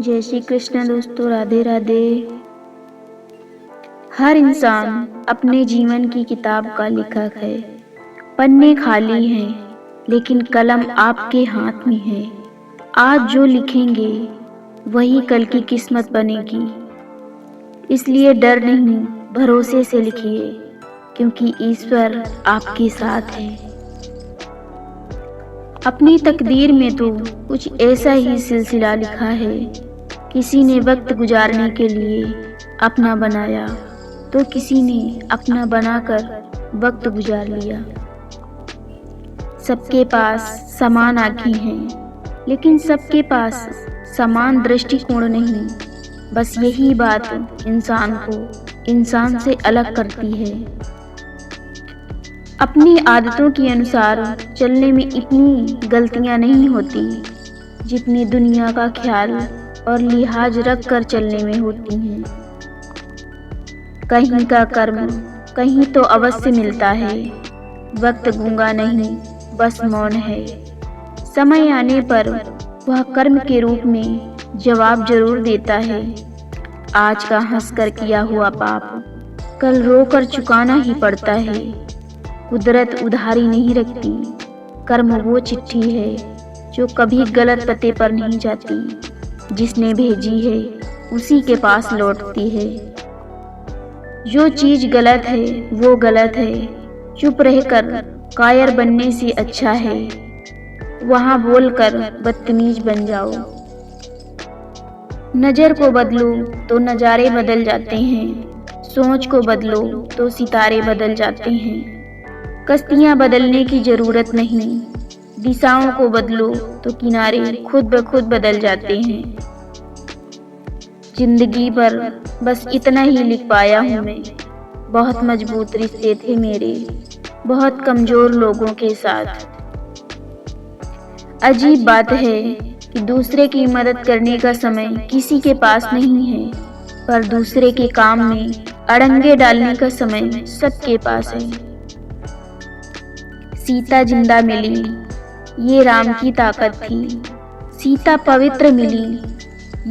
जय श्री कृष्ण दोस्तों, राधे राधे। हर इंसान अपने जीवन की किताब का लेखक है। पन्ने खाली हैं, लेकिन कलम आपके हाथ में है। आज जो लिखेंगे वही कल की किस्मत बनेगी। इसलिए डर नहीं, भरोसे से लिखिए, क्योंकि ईश्वर आपके साथ है। अपनी तकदीर में तो कुछ ऐसा ही सिलसिला लिखा है। किसी ने वक्त गुजारने के लिए अपना बनाया, तो किसी ने अपना बनाकर वक्त गुजार लिया। सबके पास समान आँखें हैं, लेकिन सबके पास समान दृष्टिकोण नहीं। बस यही बात इंसान को इंसान से अलग करती है। अपनी आदतों के अनुसार चलने में इतनी गलतियां नहीं होती, जितनी दुनिया का ख्याल और लिहाज रख कर चलने में होती हैं। कहीं का कर्म कहीं तो अवश्य मिलता है। वक्त गूंगा नहीं, बस मौन है। समय आने पर वह कर्म के रूप में जवाब जरूर देता है। आज का हंसकर किया हुआ पाप कल रोकर चुकाना ही पड़ता है। कुदरत उधारी नहीं रखती। कर्म वो चिट्ठी है जो कभी गलत पते पर नहीं जाती। जिसने भेजी है उसी के पास लौटती है। जो चीज गलत है वो गलत है। चुप रहकर कायर बनने से अच्छा है वहां बोलकर बदतमीज बन जाओ। नजर को बदलो तो नजारे बदल जाते हैं। सोच को बदलो तो सितारे बदल जाते हैं। कश्तियां बदलने की जरूरत नहीं। दिशाओं को बदलो तो किनारे खुद ब खुद बदल जाते हैं। जिंदगी पर बस इतना ही लिख पाया हूँ मैं। बहुत मजबूत रिश्ते थे मेरे, बहुत कमजोर लोगों के साथ। अजीब बात है कि दूसरे की मदद करने का समय किसी के पास नहीं है, पर दूसरे के काम में अड़ंगे डालने का समय सबके पास है। सीता जिंदा मिली, ये राम की ताकत थी। सीता पवित्र मिली,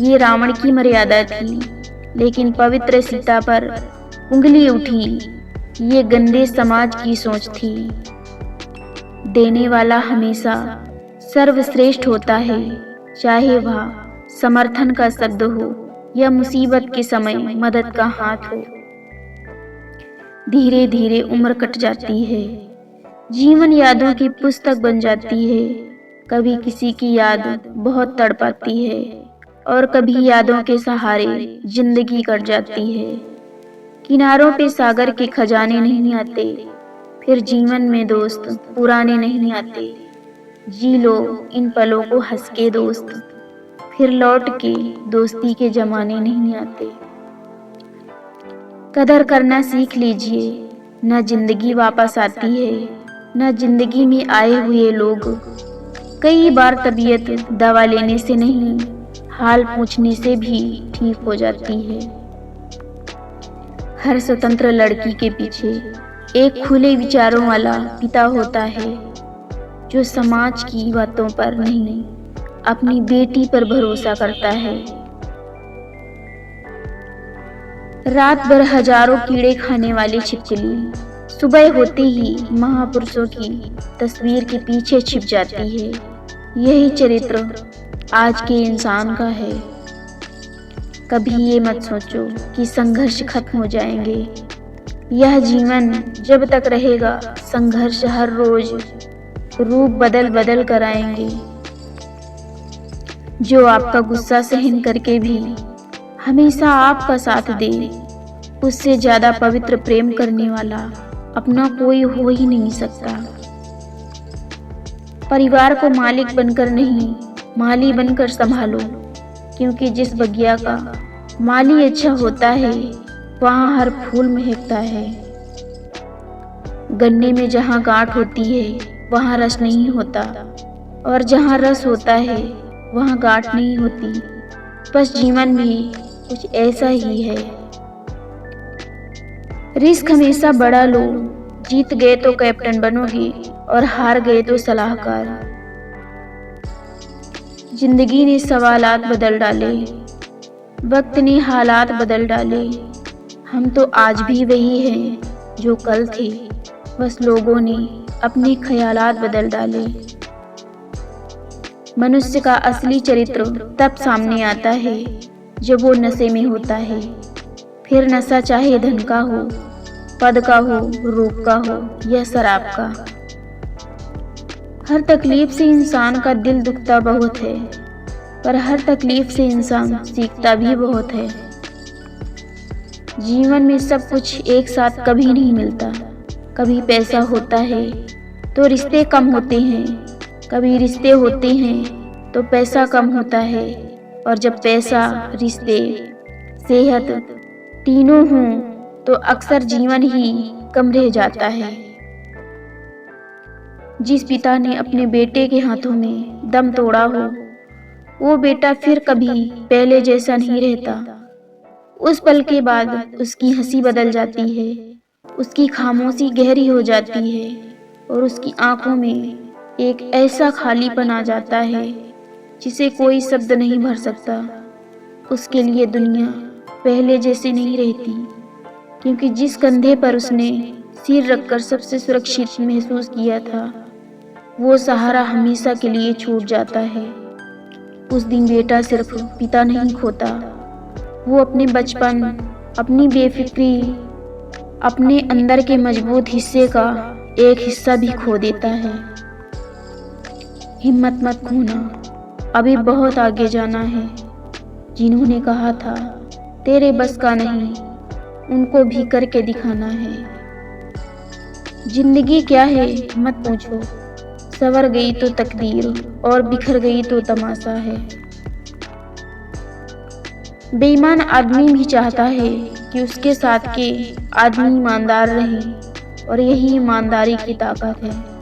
ये रावण की मर्यादा थी। लेकिन पवित्र सीता पर उंगली उठी, ये गंदे समाज की सोच थी। देने वाला हमेशा सर्वश्रेष्ठ होता है, चाहे वह समर्थन का शब्द हो या मुसीबत के समय मदद का हाथ हो। धीरे धीरे उम्र कट जाती है। जीवन यादों की पुस्तक बन जाती है। कभी किसी की याद बहुत तड़पाती है और कभी यादों के सहारे जिंदगी कट जाती है। किनारों पे सागर के खजाने नहीं आते, फिर जीवन में दोस्त पुराने नहीं आते। जी लो इन पलों को हंस के दोस्त, फिर लौट के दोस्ती के जमाने नहीं आते। कदर करना सीख लीजिए, न जिंदगी वापस आती है, न जिंदगी में आए हुए लोग। कई बार तबीयत दवा लेने से नहीं, हाल पूछने से भी ठीक हो जाती है। हर स्वतंत्र लड़की के पीछे एक खुले विचारों वाला पिता होता है, जो समाज की बातों पर नहीं, अपनी बेटी पर भरोसा करता है। रात भर हजारों कीड़े खाने वाली छिपकली सुबह होते ही महापुरुषों की तस्वीर के पीछे छिप जाती है। यही चरित्र आज के इंसान का है। कभी ये मत सोचो कि संघर्ष खत्म हो जाएंगे। यह जीवन जब तक रहेगा, संघर्ष हर रोज रूप बदल बदल कर आएंगे। जो आपका गुस्सा सहन करके भी हमेशा आपका साथ दे, उससे ज्यादा पवित्र प्रेम करने वाला अपना कोई हो ही नहीं सकता। परिवार को मालिक बनकर नहीं, माली बनकर संभालो, क्योंकि जिस बगिया का माली अच्छा होता है वहाँ हर फूल महकता है। गन्ने में जहाँ गांठ होती है वहाँ रस नहीं होता, और जहाँ रस होता है वहाँ गांठ नहीं होती। बस जीवन भी कुछ ऐसा ही है। रिस्क हमेशा बड़ा लो। जीत गए तो कैप्टन बनोगे और हार गए तो सलाहकार। जिंदगी ने सवालात बदल डाले, वक्त ने हालात बदल डाले। हम तो आज भी वही हैं जो कल थे, बस लोगों ने अपने ख्यालात बदल डाले। मनुष्य का असली चरित्र तब सामने आता है जब वो नशे में होता है। फिर नशा चाहे धन का हो, पद का हो, रूप का हो या शराब का। हर तकलीफ से इंसान का दिल दुखता बहुत है, पर हर तकलीफ से इंसान सीखता भी बहुत है। जीवन में सब कुछ एक साथ कभी नहीं मिलता। कभी पैसा होता है तो रिश्ते कम होते हैं, कभी रिश्ते होते हैं तो पैसा कम होता है, और जब पैसा, रिश्ते, सेहत तीनों हों तो अक्सर जीवन ही कम रह जाता है। जिस पिता ने अपने बेटे के हाथों में दम तोड़ा हो, वो बेटा फिर कभी पहले जैसा नहीं रहता। उस पल के बाद उसकी हंसी बदल जाती है, उसकी खामोशी गहरी हो जाती है, और उसकी आंखों में एक ऐसा खालीपन आ जाता है जिसे कोई शब्द नहीं भर सकता। उसके लिए दुनिया पहले जैसी नहीं रहती, क्योंकि जिस कंधे पर उसने सिर रखकर सबसे सुरक्षित महसूस किया था, वो सहारा हमेशा के लिए छूट जाता है। उस दिन बेटा सिर्फ पिता नहीं खोता, वो अपने बचपन, अपनी बेफिक्री, अपने अंदर के मजबूत हिस्से का एक हिस्सा भी खो देता है। हिम्मत मत खोना, अभी बहुत आगे जाना है। जिन्होंने कहा था तेरे बस का नहीं, उनको भी करके दिखाना है। जिंदगी क्या है मत पूछो, संवर गई तो तकदीर और बिखर गई तो तमाशा है। बेईमान आदमी भी चाहता है कि उसके साथ के आदमी ईमानदार रहें, और यही ईमानदारी की ताकत है।